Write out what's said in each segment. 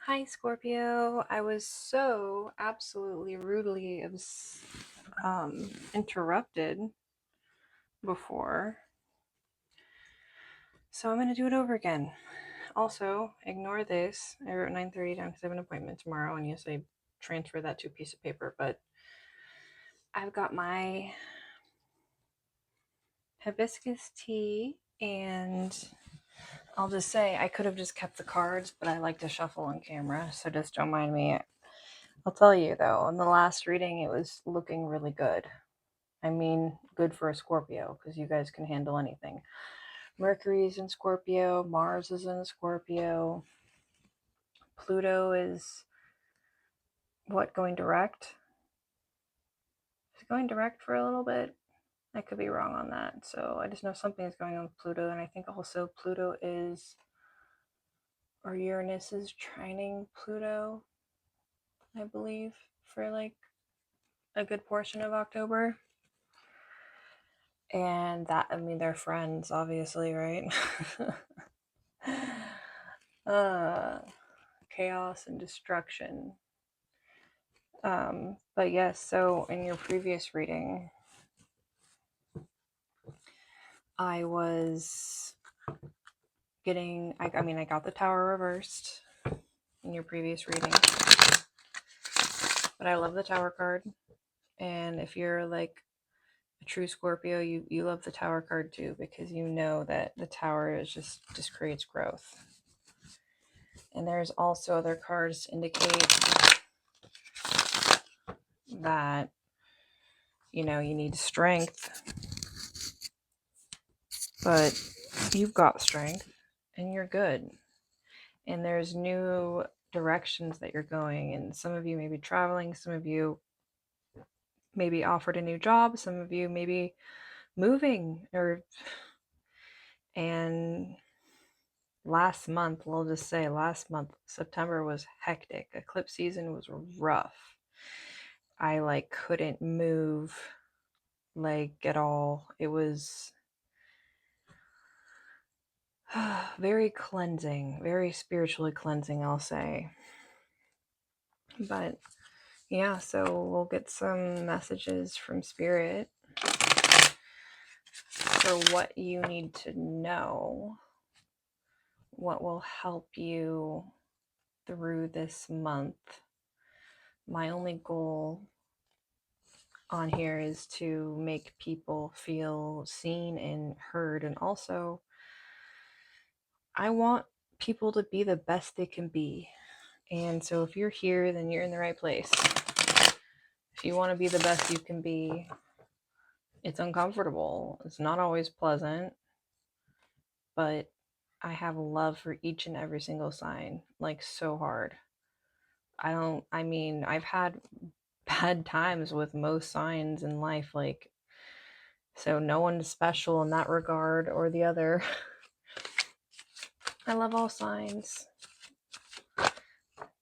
Hi, Scorpio. I was so absolutely rudely interrupted before, so I'm going to do it over again. Also, ignore this. I wrote 9:30 down because I have an appointment tomorrow, and yes, I transfer that to a piece of paper, but I've got my hibiscus tea, and I'll just say I could have just kept the cards, but I like to shuffle on camera, so just don't mind me. I'll tell you though, in the last reading, it was looking really good. I mean, good for a Scorpio, because you guys can handle anything. Mercury's in Scorpio, Mars is in Scorpio, Pluto is going direct? Is going direct for a little bit? I could be wrong on that. So I just know something is going on with Pluto, and I think also Pluto is, or Uranus is trining Pluto, I believe, for like a good portion of October. And that, I mean, they're friends, obviously, right? Chaos and destruction. But yes, so in your previous reading, I was getting, I got the Tower reversed in your previous reading. But I love the Tower card. And if you're like a true Scorpio, you love the Tower card too, because you know that the Tower is just creates growth. And there's also other cards to indicate that, you know, you need strength. But you've got strength and you're good. And there's new directions that you're going. And some of you may be traveling, some of you may be offered a new job, some of you may be moving, and last month, we'll just say last month, September was hectic. Eclipse season was rough. I couldn't move at all. It was very cleansing, very spiritually cleansing, I'll say. But yeah, so we'll get some messages from Spirit for what you need to know, what will help you through this month. My only goal on here is to make people feel seen and heard, and also I want people to be the best they can be. And so if you're here, then you're in the right place. If you want to be the best you can be, it's uncomfortable. It's not always pleasant, but I have love for each and every single sign, like so hard. I've had bad times with most signs in life, like, so no one's special in that regard or the other. I love all signs.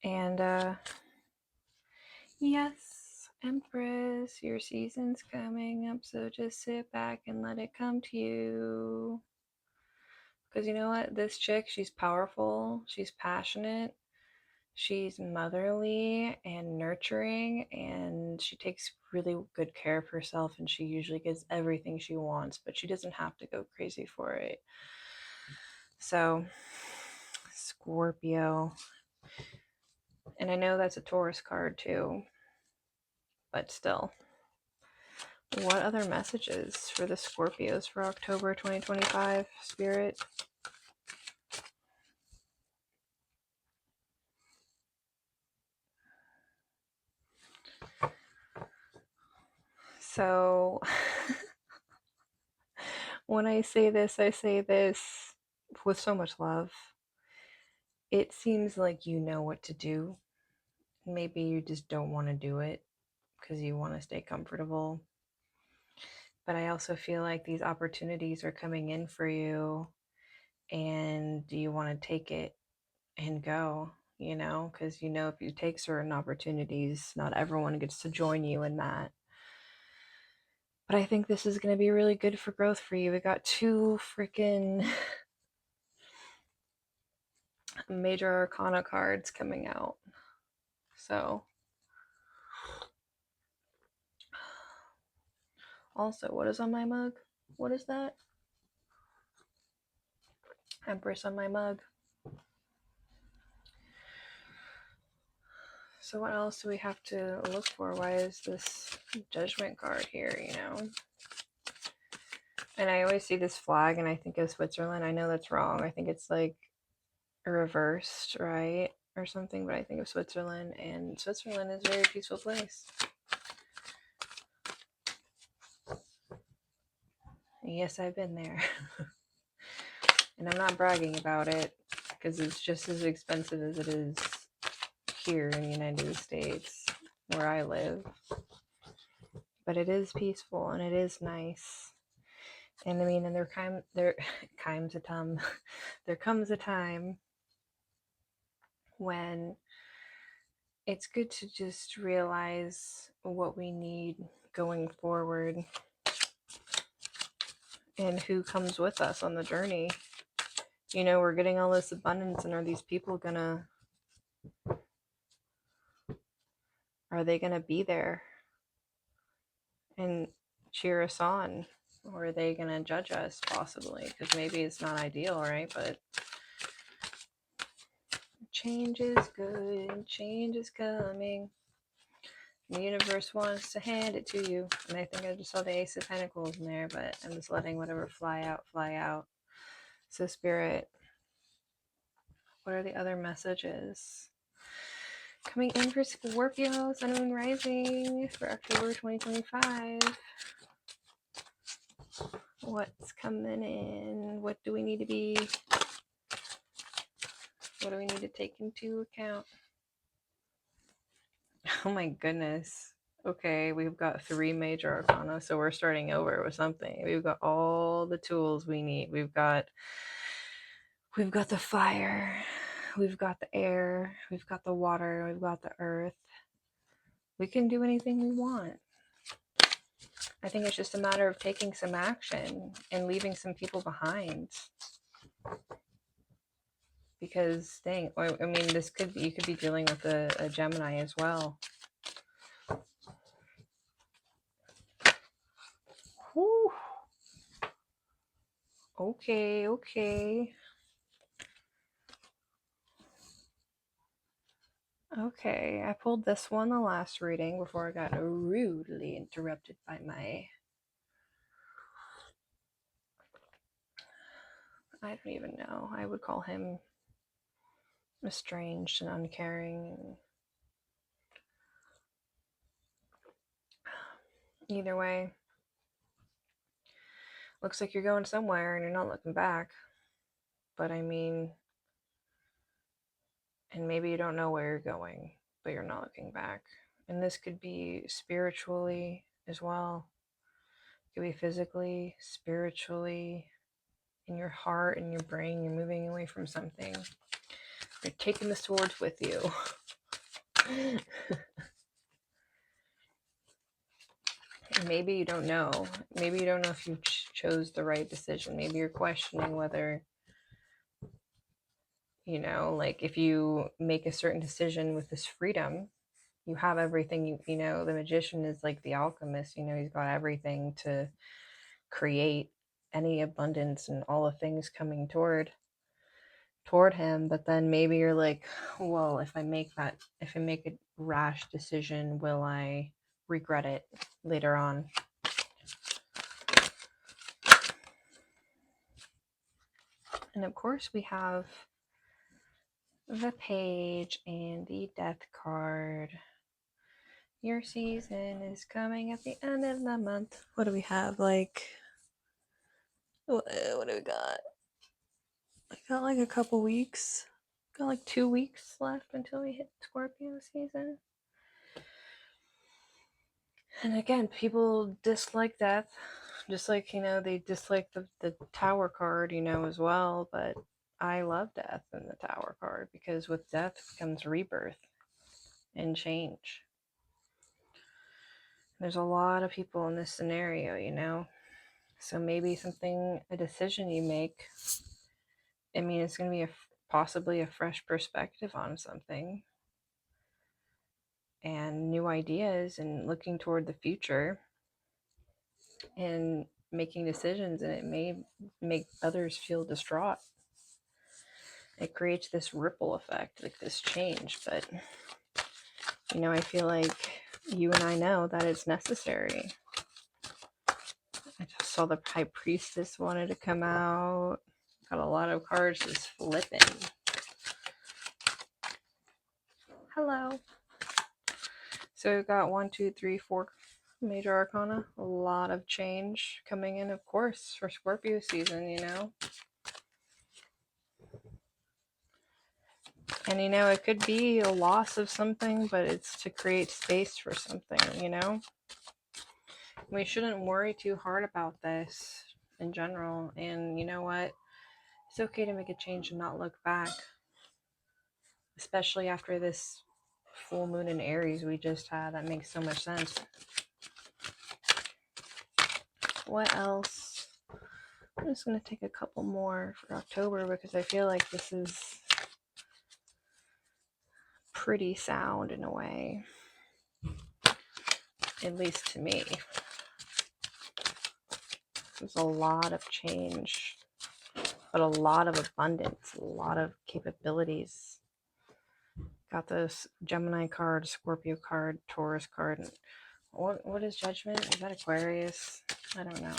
And yes, Empress, your season's coming up, so just sit back and let it come to you. Because you know what? This chick, she's powerful, she's passionate, she's motherly and nurturing, and she takes really good care of herself, and she usually gets everything she wants, but she doesn't have to go crazy for it. So, Scorpio. And I know that's a Taurus card too, but still. What other messages for the Scorpios for October 2025, Spirit? So, when I say this with so much love. It seems like you know what to do. Maybe you just don't want to do it because you want to stay comfortable. But I also feel like these opportunities are coming in for you, and do you want to take it and go? You know, because you know if you take certain opportunities, not everyone gets to join you in that. But I think this is going to be really good for growth for you. We got two freaking Major Arcana cards coming out. So, also, what is on my mug? What is that? Empress on my mug. So what else do we have to look for? Why is this Judgment card here, you know? And I always see this flag and I think of Switzerland. I know that's wrong. I think it's like reversed, right? Or something, but I think of Switzerland, and Switzerland is a very peaceful place. Yes, I've been there. And I'm not bragging about it because it's just as expensive as it is here in the United States where I live. But it is peaceful and it is nice. And I mean, and there comes a time when it's good to just realize what we need going forward and who comes with us on the journey. You know, we're getting all this abundance, and are they gonna be there and cheer us on? Or are they gonna judge us, possibly? Because maybe it's not ideal, right? But change is good, change is coming. The universe wants to hand it to you. And I think I just saw the Ace of Pentacles in there, but I'm just letting whatever fly out, fly out. So, Spirit, what are the other messages coming in for Scorpio, Sun, Moon, Rising for October 2025? What's coming in? What do we need to take into account? Oh my goodness. Okay, we've got 3 major arcana, so we're starting over with something. We've got all the tools we need. We've got the fire, we've got the air, we've got the water, we've got the earth. We can do anything we want. I think it's just a matter of taking some action and leaving some people behind. Because, dang, I mean, you could be dealing with a Gemini as well. Whew. Okay. Okay, I pulled this one the last reading before I got rudely interrupted by my... I don't even know. I would call him estranged and uncaring. Either way, looks like you're going somewhere and you're not looking back. But I mean, and maybe you don't know where you're going, but you're not looking back. And this could be spiritually as well. It could be physically, spiritually, in your heart, in your brain. You're moving away from something. You're taking the swords with you. Maybe you don't know. Maybe you don't know if you chose the right decision. Maybe you're questioning whether, you know, like if you make a certain decision with this freedom, you have everything. You know, the magician is like the alchemist. You know, he's got everything to create any abundance and all the things coming toward him. But then maybe you're like, well, if I make a rash decision, will I regret it later on? And of course we have the Page and the Death card. Your season is coming at the end of the month. What do we have? Like, what do we got? I got like a couple weeks. Got like 2 weeks left until we hit Scorpio season. And again, people dislike death, just like, you know, they dislike the Tower card, you know, as well. But I love death in the Tower card because with death comes rebirth and change. There's a lot of people in this scenario, you know. So maybe a decision you make, I mean, it's going to be possibly a fresh perspective on something and new ideas and looking toward the future and making decisions, and it may make others feel distraught. It creates this ripple effect, like this change. But I feel like you and I know that it's necessary. I just saw the High Priestess wanted to come out. Got a lot of cards just flipping. Hello. So we've got 1, 2, 3, 4 Major Arcana. A lot of change coming in, of course, for Scorpio season, And it could be a loss of something, but it's to create space for something. We shouldn't worry too hard about this in general. And you know what? It's okay to make a change and not look back, especially after this full moon in Aries we just had. That makes so much sense. What else? I'm just going to take a couple more for October because I feel like this is pretty sound in a way, at least to me. There's a lot of change, but a lot of abundance, a lot of capabilities. Got this Gemini card, Scorpio card, Taurus card. And what is Judgment? Is that Aquarius? I don't know.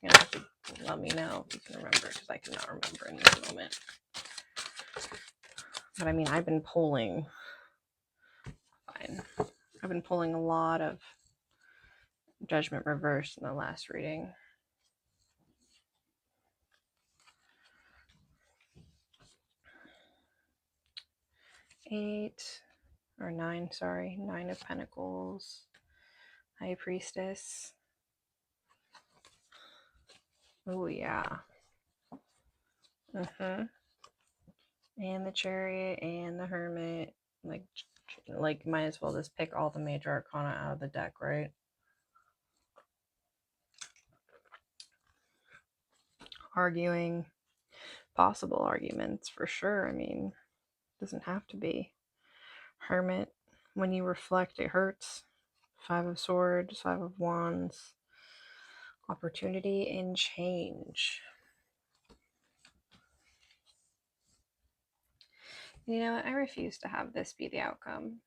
You'll have to let me know if you can remember, because I cannot remember in this moment. But I mean, I've been pulling. Fine. I've been pulling a lot of Judgment reverse in the last reading. Nine of Pentacles, High Priestess. Oh yeah. And the Chariot and the Hermit. Like might as well just pick all the Major Arcana out of the deck, right? Arguing, possible arguments for sure. I mean, doesn't have to be. Hermit, when you reflect, it hurts. 5 of Swords, 5 of Wands. Opportunity and change. I refuse to have this be the outcome.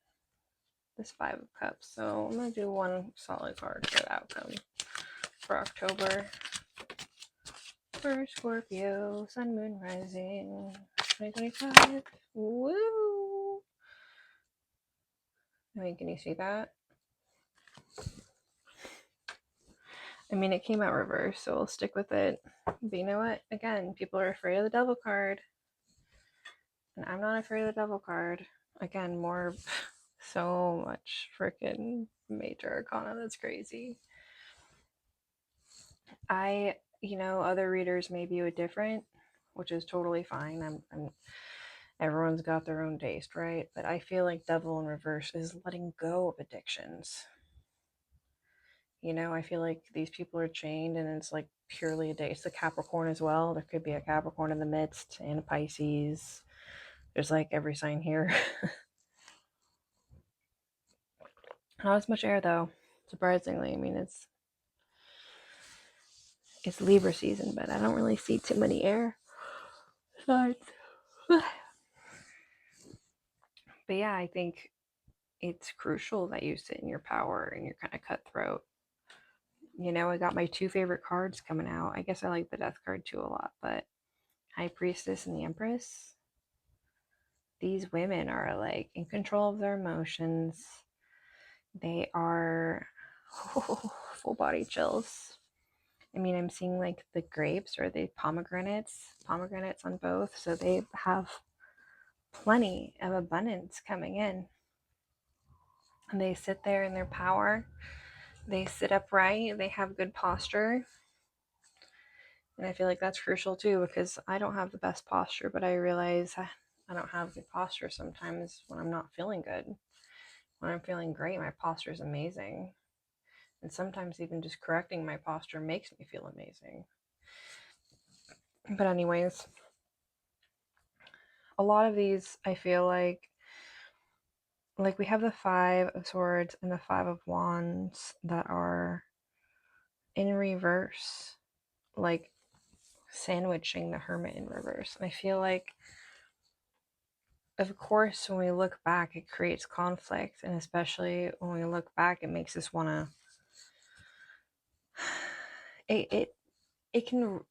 This 5 of Cups. So I'm going to do one solid card for the outcome for October. For Scorpio, Sun, Moon, Rising, 2025. Woo! I mean, can you see that? I mean, it came out reverse, so we'll stick with it. But you know what? Again, people are afraid of the Devil card. And I'm not afraid of the Devil card. Again, so much freaking Major Arcana. That's crazy. Other readers may view it different, which is totally fine. Everyone's got their own taste, right? But I feel like Devil in reverse is letting go of addictions. I feel like these people are chained, and it's like purely a day. It's the Capricorn as well. There could be a Capricorn in the midst and a Pisces. There's like every sign here. Not as much air though, surprisingly. I mean, it's Libra season, but I don't really see too many air signs. But yeah, I think it's crucial that you sit in your power and you're kind of cutthroat. I got my 2 favorite cards coming out. I guess I like the Death card too a lot, but High Priestess and the Empress. These women are like in control of their emotions. They are full body chills. I mean, I'm seeing like the grapes or the pomegranates on both. So they have plenty of abundance coming in. And they sit there in their power. They sit upright. They have good posture. And I feel like that's crucial too, because I don't have the best posture, but I realize I don't have good posture sometimes when I'm not feeling good. When I'm feeling great, my posture is amazing. And sometimes even just correcting my posture makes me feel amazing. But anyways, a lot of these, I feel like we have the Five of Swords and the Five of Wands that are in reverse, like sandwiching the Hermit in reverse. And I feel like, of course, when we look back, it creates conflict, and especially when we look back, it makes us want to. It can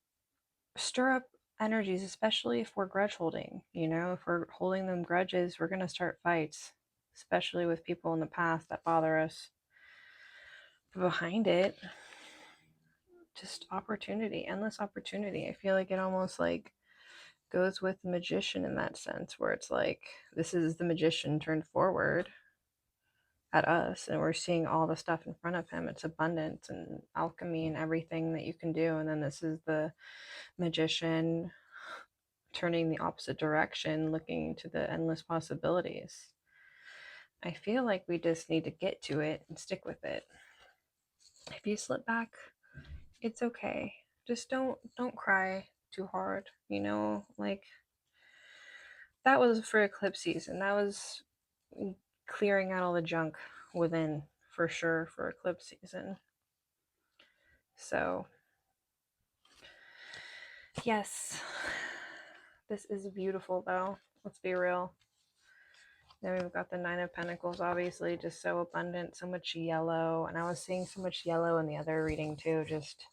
stir up energies, especially if we're grudge holding. You know, if we're holding them grudges, we're gonna start fights, especially with people in the past that bother us. But behind it, just opportunity, endless opportunity. I feel like it almost like goes with the magician in that sense, where it's like this is the magician turned forward at us, and we're seeing all the stuff in front of him. It's abundance and alchemy and everything that you can do, and then this is the magician turning the opposite direction, looking to the endless possibilities. I feel like we just need to get to it and stick with it. If you slip back, it's okay. Just don't cry too hard, you know? Like, that was for eclipse season. That was clearing out all the junk within, for sure, for eclipse season. So, yes, this is beautiful though. Let's be real. Then we've got the Nine of Pentacles, obviously, just so abundant, so much yellow. And I was seeing so much yellow in the other reading too. Just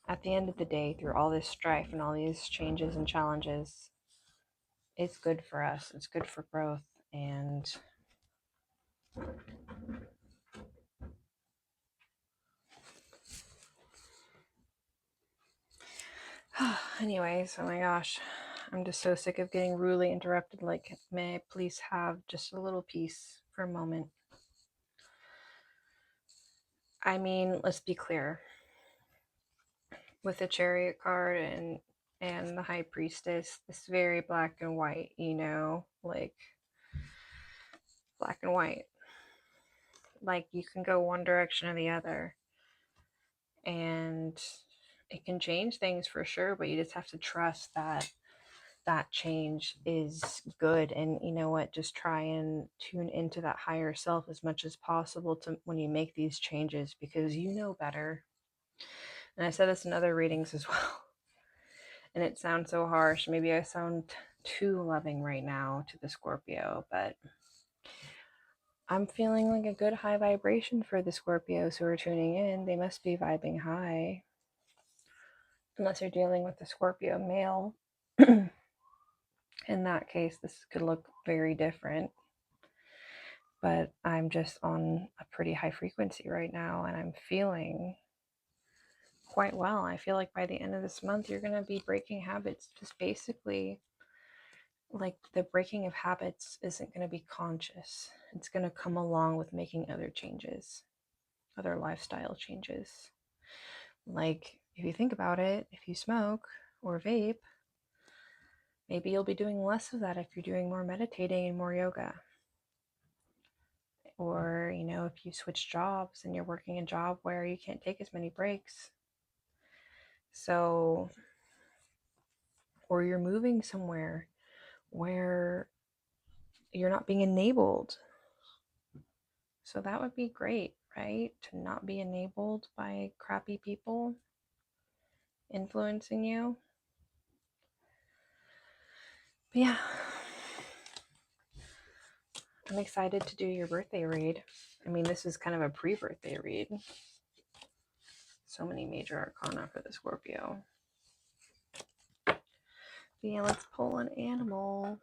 at the end of the day, through all this strife and all these changes and challenges, it's good for us. It's good for growth. And anyways, oh my gosh, I'm just so sick of getting rudely interrupted. Like, may I please have just a little peace for a moment? I mean, let's be clear. With the Chariot card and the High Priestess, it's very black and white, you know, like black and white. Like, you can go one direction or the other, and it can change things for sure, but you just have to trust that that change is good. And you know what, just try and tune into that higher self as much as possible to when you make these changes, because you know better. And I said this in other readings as well, and it sounds so harsh. Maybe I sound too loving right now to the Scorpio, but I'm feeling like a good high vibration for the Scorpios who are tuning in. They must be vibing high, unless you're dealing with a Scorpio male. In that case, this could look very different. But I'm just on a pretty high frequency right now, and I'm feeling quite well. I feel like by the end of this month, you're going to be breaking habits. Just basically, like, the breaking of habits isn't going to be conscious. It's going to come along with making other changes, other lifestyle changes. Like, if you think about it, if you smoke or vape, maybe you'll be doing less of that if you're doing more meditating and more yoga. Or, you know, if you switch jobs and you're working a job where you can't take as many breaks. So, or you're moving somewhere where you're not being enabled. So that would be great, right? To not be enabled by crappy people influencing you. But yeah, I'm excited to do your birthday read. I mean, this is kind of a pre-birthday read. So many major arcana for the Scorpio. But yeah, let's pull an animal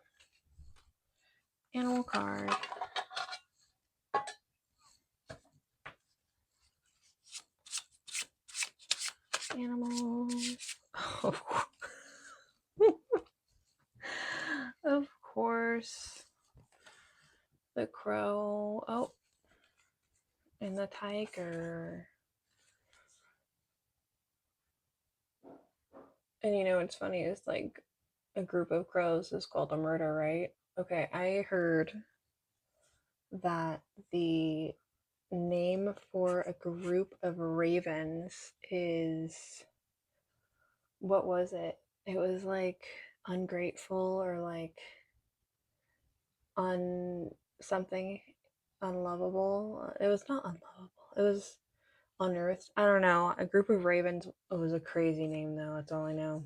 card. Animals. Of course. The crow. Oh, and the tiger. And you know what's funny is, like, a group of crows is called a murder, right? Okay, I heard that the name for a group of ravens is, what was it? It was like ungrateful or like something unlovable. It was not unlovable. It was unearthed. I don't know. A group of ravens. It was a crazy name though. That's all I know.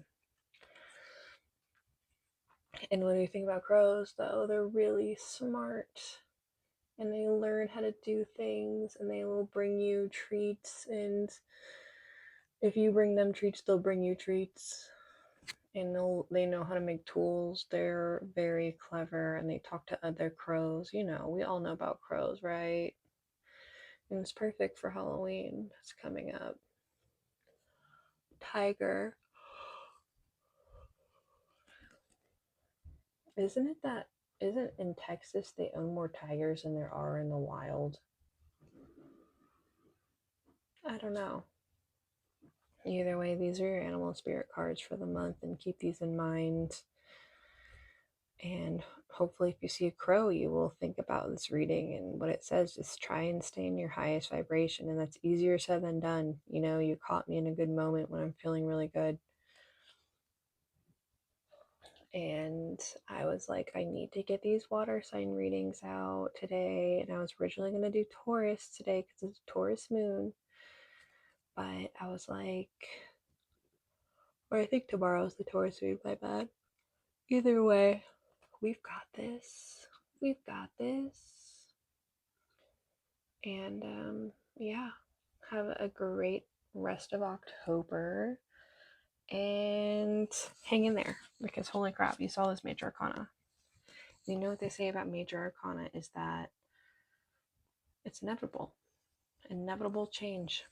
And when you think about crows, though, they're really smart and they learn how to do things and they will bring you treats. And if you bring them treats, they'll bring you treats. And they know how to make tools. They're very clever and they talk to other crows. You know, we all know about crows, right? And it's perfect for Halloween. It's coming up. Tiger. Isn't in Texas they own more tigers than there are in the wild? I don't know. Either way, these are your animal spirit cards for the month, and keep these in mind. And hopefully, if you see a crow, you will think about this reading and what it says. Just try and stay in your highest vibration, and that's easier said than done. You know, you caught me in a good moment when I'm feeling really good. And I was like, I need to get these water sign readings out today. And I was originally going to do Taurus today because it's a Taurus moon. But I was like, or I think tomorrow's the Taurus moon, my bad. Either way, we've got this. We've got this. And yeah, have a great rest of October. And hang in there because holy crap, you saw this Major Arcana. You know what they say about Major Arcana is that it's inevitable. Inevitable change.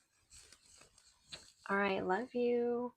All right, love you.